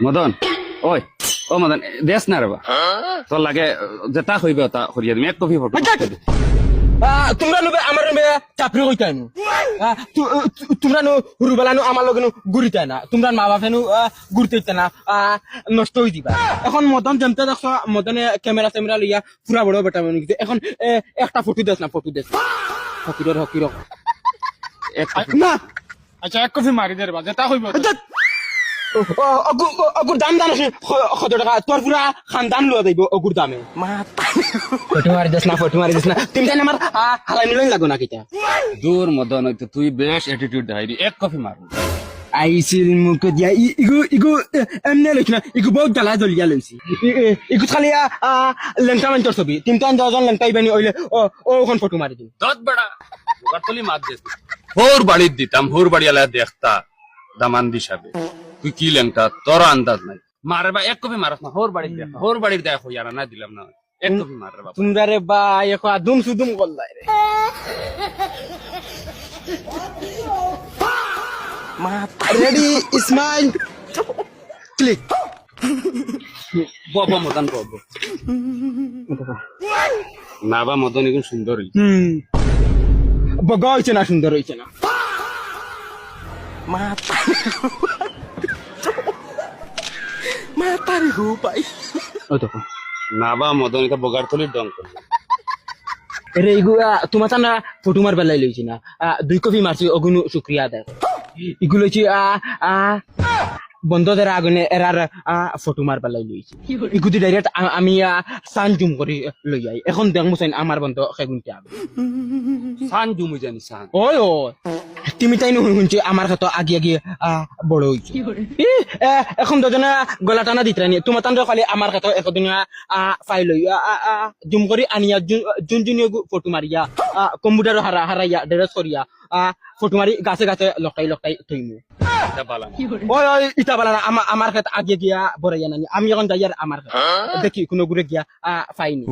মদন ওই ও মদন দেশ না রে বা তোর লাগে যেটা হইবে তা করিয়া দিম এক কপি ফটো তোমরা নুবে আমার নুবে চাপড়ি কইতাই নু তোমরা নু হুরুবেলা নু আমার লগে নু ঘুরিতাই না তোমরা মা বাপে নু ঘুরতে না নষ্ট হয়ে দিবা এখন মদন যেমতে দেখছো মদনে ক্যামেরা ট্যামেরা লইয়া পুরা বড় বেটা বানি গেছে এখন একটা ফটো দেস না হকিরর এক না আচ্ছা এক কফি মারি দে রে বা যেটা হইব অগুর দাম জানো কত টাকা তোর পুরা খানদান লওয়া যাইব অগুর দামে ফটো মারি দিস না তুমি জানি আমার হালাই নিলই লাগো না কিটা দূর মদন হইতো তুই বেশ অ্যাটিটিউড দেখাইবি এক কপি মার আইছিল মুখ দিয়া ইগু এমনে লইছ না ইগু বহুত জ্বালা জ্বলিয়া লইছি ইগু খালি লেংটা মাইন্টর ছবি তিনটা দশজন লেংটাই বানি ওইলে ওখন ফটো মারি দিন দত বড়া বগাতলি মার দিস হোর বাড়ির দিতাম হোর বাড়ি আলা দেখতা দামান দিশাবে তুই কি লেংটা তোর আন্দাজ নাই মারে বা এক কপি মারস না হোর বাড়ির দেখ হইয়ারা না দিলাম না এক কপি মার রে বাবা তোমরা রে বা এখন আদুম সুদুম করলাই রে রেডি স্মাইল ক্লিক বাবা মদন বাবা না বা মদন এখন সুন্দরী বগা হইছে না সুন্দর হইছে না মাতারি গো পাই ও দেখো না বা মদন এটা বগার তলির ডং করল রে ইগুলা তোমার না ফটো মার বেলাই লইছি না 2 কপি মারছি অগুনু শুক্রিয়া আদায় ইগুলো হইছি বন্ধ দেরা আগুনে এরার ফটো মার বেলাই লইছি ইগুদি ডাইরেক্ট আমি সান জুম করে লই যাই এখন দেখমু চাই আমার বন্ধ সেগুনতে আবে সান জুমি জানি সান ওই ও তুমি তাই শুনছি আমার কত আগে বড় হইছে এখন দুজনে গলা টানা দিতরানি তোমার তান খালি আমার কত একদিন ফাইল হই জুম করে আনিয়া জুন ফটো মারিয়া কম্পিউটার হারাইয়া ড্রেস করিয়া ফটো মারি গাছে লকাই থইমু ওই ইটা বালা আমার কাছে আগে গিয়া বড়াইয়া নানি আমি এখন যাই আর আমার দেখি কোনো ঘুরে গিয়া ফাইনি